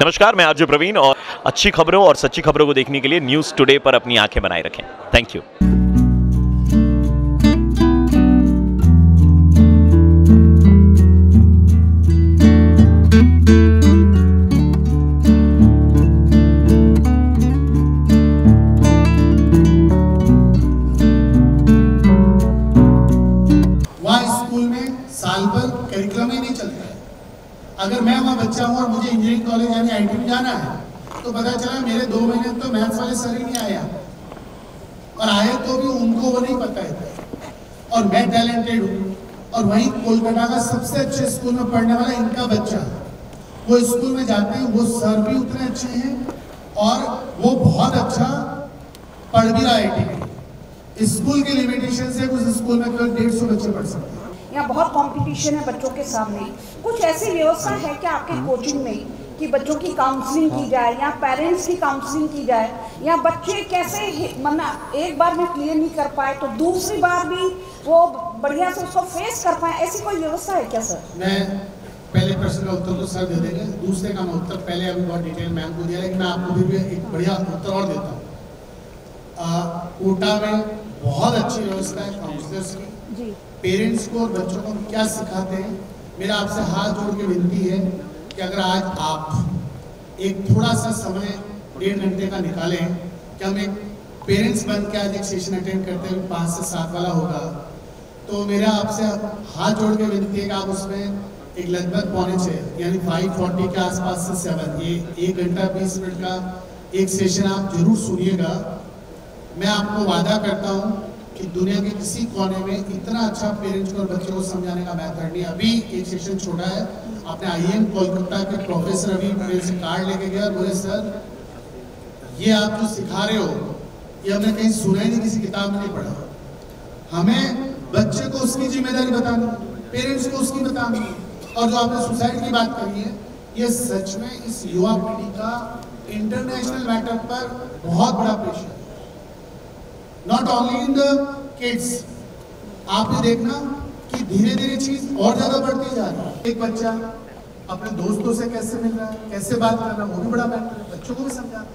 नमस्कार, मैं आरजे प्रवीण और अच्छी खबरों और सच्ची खबरों को देखने के लिए न्यूज़ टुडे पर अपनी आंखें बनाए रखें। Thank you. स्कूल में साल भर करिकुलम ही नहीं चलता है। अगर मैं वहाँ बच्चा हूँ और मुझे इंजीनियरिंग कॉलेज यानी आईटी में जाना है तो पता चला मेरे 2 महीने तो मैथ्स वाले सर ही नहीं आया, और आए तो भी उनको वो नहीं पता है, और मैं टैलेंटेड हूँ और वहीं कोलकाता का सबसे अच्छे स्कूल में पढ़ने वाला इनका बच्चा, वो स्कूल में जाते हैं, वो सर भी उतने अच्छे हैं और वो बहुत अच्छा पढ़ भी रहा है आईटी में। स्कूल के लिमिटेशन से उस स्कूल में केवल 150 बच्चे पढ़ सकते हैं। यहाँ बहुत कंपटीशन है बच्चों के सामने। कुछ ऐसी व्यवस्था है क्या आपके कोचिंग में कि बच्चों की काउंसलिंग की जाए या पेरेंट्स की काउंसलिंग की जाए, या बच्चे कैसे मतलब एक बार में क्लियर नहीं कर पाए तो दूसरी बार भी वो बढ़िया से उसको फेस कर पाए, ऐसी कोई व्यवस्था है क्या सर? मैं पहले प्रश्न का उत्तर तो सर दे देंगे, दूसरे का मैं उत्तर पहले अभी बहुत डिटेल मैम को दिया, लेकिन मैं आपको भी एक बढ़िया उत्तर और देता हूँ। कोटा में बहुत अच्छी व्यवस्था है काउंसलर्स की। पेरेंट्स को और बच्चों को क्या सिखाते हैं, मेरा आपसे हाथ जोड़ के विनती है कि अगर आज आप एक थोड़ा सा समय 1.5 घंटे का निकालें कि हम एक पेरेंट्स बन के आज एक सेशन अटेंड करते हैं 5 से 7 वाला होगा, तो मेरा आपसे हाथ जोड़ के विनती है कि आप उसमें एक लगभग 5:45 यानी 5:40 के आसपास से 7 ये 1 घंटा 20 मिनट का एक सेशन आप जरूर सुनिएगा। मैं आपको वादा करता हूँ कि दुनिया के किसी कोने में इतना अच्छा पेरेंट्स को और बच्चों को समझाने का मेथड नहीं। अभी एक सेशन छोड़ा है, आपने IIM कोलकाता के प्रोफेसर अभी मेरे से कार्ड लेके गया और बोले सर ये आप जो सिखा रहे हो ये हमने कहीं सुना ही नहीं, किसी किताब में नहीं पढ़ा। हमें बच्चे को उसकी जिम्मेदारी बतानी, पेरेंट्स को उसकी बतानी। और जो आपने सुसाइड की बात करी है, ये सच में इस युवा पीढ़ी का इंटरनेशनल मैटर पर बहुत बड़ा प्रेशर है, not only in the kids. आप ये देखना कि धीरे धीरे चीज और ज्यादा बढ़ती जा रही है। एक बच्चा अपने दोस्तों से कैसे मिल रहा है, कैसे बात कर रहा है, वो भी बड़ा मैटर है, बच्चों को भी समझाना।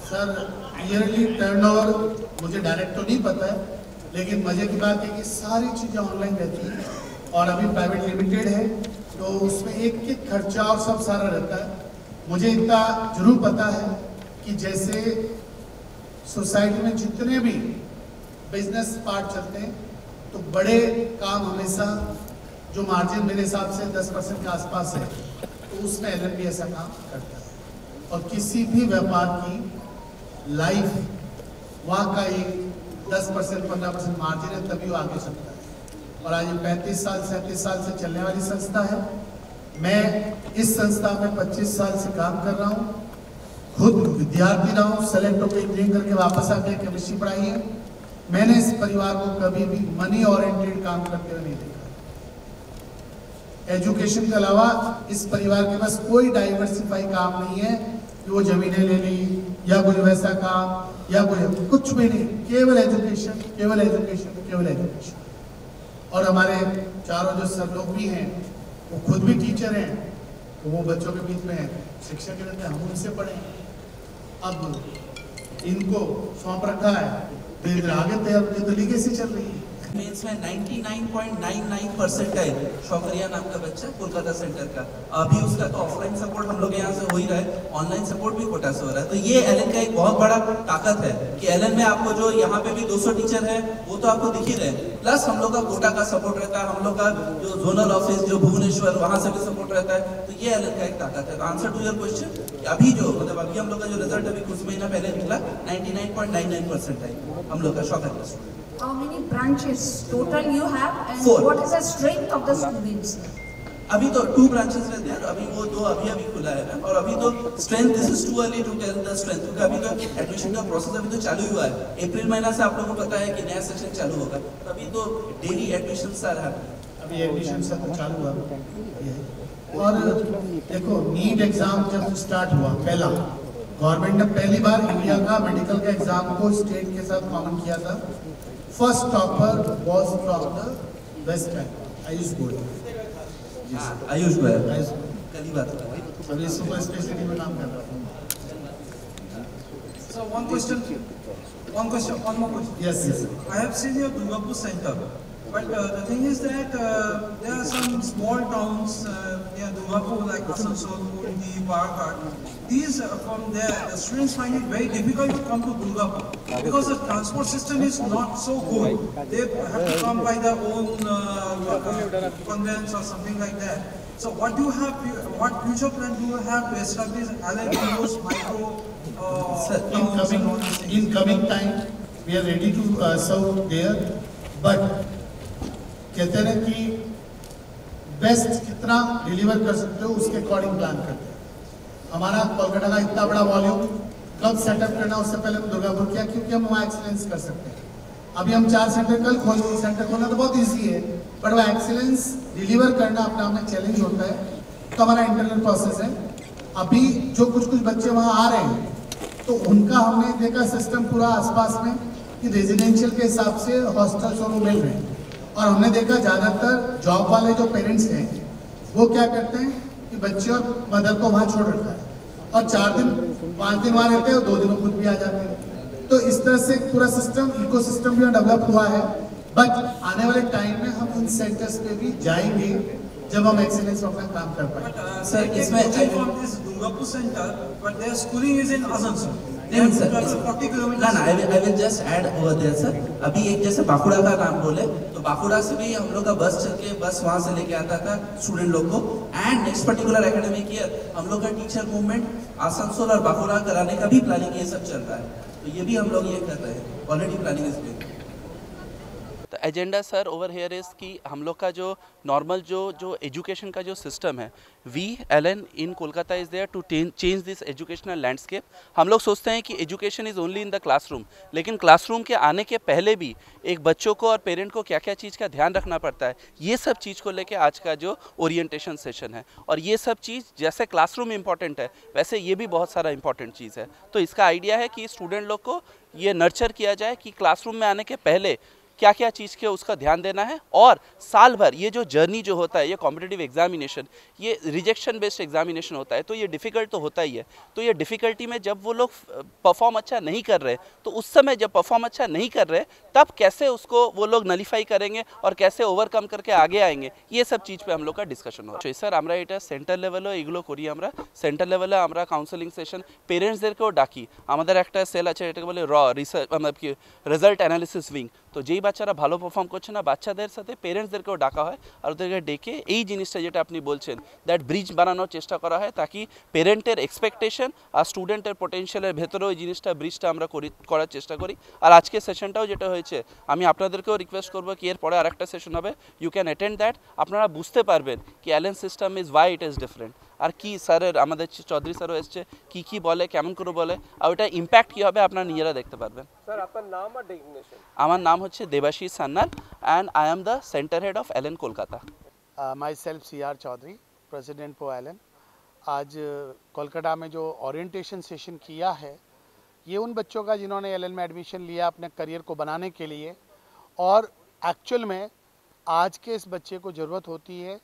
सर ईयरली टर्नओवर मुझे डायरेक्ट तो नहीं पता है, लेकिन मजे की बात है कि सारी चीजें ऑनलाइन रहती हैं और अभी प्राइवेट लिमिटेड है तो उसमें एक खर्चा और सब सारा रहता है। मुझे इतना जरूर पता है कि जैसे सोसाइटी में जितने भी बिजनेस पार्ट चलते हैं तो बड़े काम हमेशा जो मार्जिन मेरे हिसाब से 10% के आसपास है, तो उसमें LN भी ऐसा काम करता है। और किसी भी व्यापार की लाइफ वहाँ का एक 10% 15% मार्जिन है, तभी वो आगे चलता है। और आज 35 साल 37 साल से चलने वाली संस्था है। मैं इस संस्था में 25 साल से काम कर रहा हूँ, खुद विद्यार्थी रहा हूँ, सेलेक्ट होकर इंजीनियरिंग करके वापस आके केमिस्ट्री पढ़ाई है। मैंने इस परिवार को कभी भी मनी ओरिएंटेड काम करते हुए नहीं देखा। एजुकेशन के अलावा इस परिवार के पास कोई डाइवर्सिफाई काम नहीं है कि वो जमीनें ले ली या कोई वैसा काम या कोई कुछ भी नहीं, केवल एजुकेशन, केवल एजुकेशन, केवल एजुकेशन। और हमारे चारों जो सर लोग भी हैं वो खुद भी टीचर हैं, तो वो बच्चों के बीच में शिक्षक रहते हैं, हम उनसे पढ़े। अब इनको सौंप रखा है, धीरे धीरे आगे तैयार तरीके से चल रही है। मेंस में 99.99% है शौकरिया नाम का बच्चा कोलकाता सेंटर का। अभी उसका तो ऑफलाइन सपोर्ट हम लोग यहाँ से हो ही रहा है, ऑनलाइन सपोर्ट भी कोटा से हो रहा है। तो ये LN का एक बहुत बड़ा ताकत है कि LN में आपको जो यहाँ पे भी 200 टीचर है वो तो आपको दिख ही रहे, प्लस हम लोग का कोटा का सपोर्ट रहता है, हम लोग का जो जोनल ऑफिस जो भुवनेश्वर वहाँ से भी सपोर्ट रहता है। तो ये LN का एक ताकत है। आंसर टू योर क्वेश्चन, अभी जो मतलब अभी हम लोग का जो रिजल्ट अभी कुछ महीना पहले निकला 99.99% है हम लोग का शौकरिया। How many branches total you have and 4. what is the strength of the students? अभी तो 2 ब्रांचेस रहते हैं, अभी वो 2 अभी खुला है और अभी तो strength, this is too early to tell the strength, क्योंकि अभी तो एडमिशन का प्रोसेस अभी तो चालू हुआ है। अप्रैल महीना से आप लोगों को पता है कि नया सेशन चालू होगा, अभी तो डेली एडमिशन आ रहा है। अभी एडमिशन सब चालू हुआ और देखो नीट एग्जाम जब स्टार्ट हुआ पहला, गवर्नमेंट ने पहली बार इंडिया का मेडिकल का एग्जाम को स्टेट के साथ कॉमन किया था। First topper was from the West Bengal, Ayush Goyal. Ayush भाई आयुष कल ही बात हुआ। अभी सुपर स्पेशलिटी में काम कर रहा हूँ। So one more question. Yes, yes. I have seen your Durgapur center, but the thing is that there are some small towns near Durgapur like Asansol, Kundi, Parkhat. These from there, the students find it very difficult to come to Durgapur because the transport system is not so good. They have to come by their own conveyance or something like that. So what do you have? What future plan do you have to establish LMPOs, micro? In coming time, we are ready to serve there, but कहते हैं कि best कितना deliver कर सकते हो उसके according plan करते हैं। हमारा कोलकाता का इतना बड़ा वॉल्यूम कब सेटअप करना उससे पहले हम दुर्गापुर किया, क्योंकि हम वहाँ एक्सीलेंस कर सकते हैं। अभी हम 4 सेंटर कल खोलेंगे, सेंटर खोलना तो बहुत ईजी है, बट वो एक्सीलेंस डिलीवर करना अपना में चैलेंज होता है। तो हमारा इंटरनल प्रोसेस है। अभी जो कुछ बच्चे वहाँ आ रहे हैं तो उनका हमने देखा सिस्टम पूरा आसपास में कि रेजिडेंशियल के हिसाब से हॉस्टल्स और मिल रहे हैं, और हमने देखा ज़्यादातर जॉब वाले जो पेरेंट्स हैं वो क्या करते हैं कि बच्चे और मदर को वहाँ छोड़ रखा है, और 4 दिन 5 दिन वहाँ रहते हैं और 2 दिन खुद भी आ जाते हैं। तो इस तरह से पूरा सिस्टम इकोसिस्टम भी डेवलप हुआ है, बट आने वाले टाइम में हम इन सेंटर्स पे भी जाएंगे जब हम एक्सीलेंस अपना काम कर पाएंगे। Sir, इसमें from this Durgapur center, but their schooling is in Asansol. नहीं सर, 40 किलोमीटर। ना I will just add over there sir. अभी एक जैसे बाकुड़ा का काम बोले तो बाकुड़ा से भी हम लोग का बस चल के बस वहाँ से लेके आता था स्टूडेंट लोग को, and next particular academic year हम लोग का टीचर मूवमेंट आसनसोल और बाकुड़ा कराने का भी प्लानिंग ये सब चल रहा है। तो ये भी हम लोग ये कर रहे हैं, ऑलरेडी प्लानिंग इज प्लेन। तो agenda sir over here is कि हम लोग का जो नॉर्मल जो एजुकेशन का जो सिस्टम है, we Allen in Kolkata is there to change this educational landscape. हम लोग सोचते हैं कि education is only in the classroom, लेकिन क्लासरूम के आने के पहले भी एक बच्चों को और पेरेंट को क्या क्या चीज़ का ध्यान रखना पड़ता है, ये सब चीज़ को लेके आज का जो ओरिएंटेशन सेशन है। और ये सब चीज़ जैसे क्लासरूम इम्पॉर्टेंट है वैसे ये भी बहुत सारा इंपॉर्टेंट चीज़ है। तो इसका आइडिया है कि स्टूडेंट लोग को ये नर्चर किया जाए कि क्लासरूम में आने के पहले क्या क्या चीज़ के उसका ध्यान देना है, और साल भर ये जो जर्नी जो होता है, ये कॉम्पिटिटिव एग्जामिनेशन, ये रिजेक्शन बेस्ड एग्जामिनेशन होता है, तो ये डिफ़िकल्ट तो होता ही है। तो ये डिफ़िकल्टी में जब वो लोग परफॉर्म अच्छा नहीं कर रहे, तो उस समय जब परफॉर्म अच्छा नहीं कर रहे तब कैसे उसको वो लोग नलिफाई करेंगे और कैसे ओवरकम करके आगे आएंगे, ये सब चीज़ पे हम लोग का डिस्कशन हो रहा है। सर আমরা এটা সেন্টার লেভেলও এগুলো করি, আমরা সেন্টার লেভেলে আমরা কাউন্সেলিং সেশন পেরেন্টসদেরকেও ডাকি। আমাদের একটা সেল আছে এটাকে বলে রিসার্চ मतलब কি রেজাল্ট অ্যানালিসিস উইং। তো যেই বাচ্চারা ভালো পারফর্ম করছে না বাচ্চাদের সাথে পেরেন্টসদেরকেও ডাকা হয় আর ওদেরকে ডেকে এই জিনিসটা যেটা আপনি বলছেন দ্যাট ব্রিজ বানানোর চেষ্টা করা হয়, তাকি পেরেন্টের এক্সপেকটেশন আর স্টুডেন্টের পোটেনশিয়ালের ভেতরেও এই জিনিসটা ব্রিজটা আমরা করার চেষ্টা করি। আর আজকে সেশনটাও যেটা হয়েছে আমি আপনাদেরকেও রিকোয়েস্ট করবো কি এরপরে আর একটা সেশন হবে, ইউ ক্যান অ্যাটেন্ড দ্যাট, আপনারা বুঝতে পারবেন কি Allen system is why it is different, আর কি স্যারের আমাদের চৌধুরী স্যারও এসছে কি বলে কেমন করে বলে আর ওটা ইম্প্যাক্ট কী হবে আপনারা নিজেরা দেখতে পারবেন। স্যার আপনার নাম আর ডেজিগনেশন? আমার নাম হচ্ছে Debashis Sanyal and I am the center head of Allen Kolkata. Myself CR Chaudhary, President for Allen. आज कोलकाता में जो ओरिएंटेशन सेशन किया है ये उन बच्चों का जिन्होंने एलन में एडमिशन लिया अपने करियर को बनाने के लिए, और एक्चुअल में आज के इस बच्चे को ज़रूरत होती है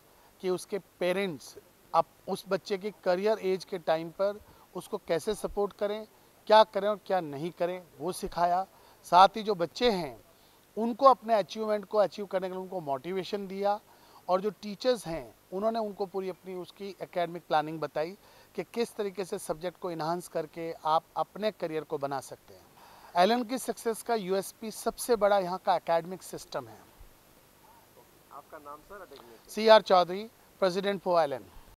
कि उसके पेरेंट्स अब उस बच्चे की करियर एज के टाइम पर उसको कैसे सपोर्ट करें, क्या करें और क्या नहीं करें वो सिखाया। साथ ही जो बच्चे हैं उनको अपने अचीवमेंट को अचीव करने के लिए उनको मोटिवेशन दिया, और जो टीचर्स हैं उन्होंने उनको पूरी अपनी उसकी एकेडमिक प्लानिंग बताई कि किस तरीके से सब्जेक्ट को इन्हांस करके आप अपने करियर को बना सकते हैं। एलन की सक्सेस का यूएसपी सबसे बड़ा यहाँ का एकेडमिक सिस्टम है। आपका नाम sir? CR Chaudhary, president for Elon.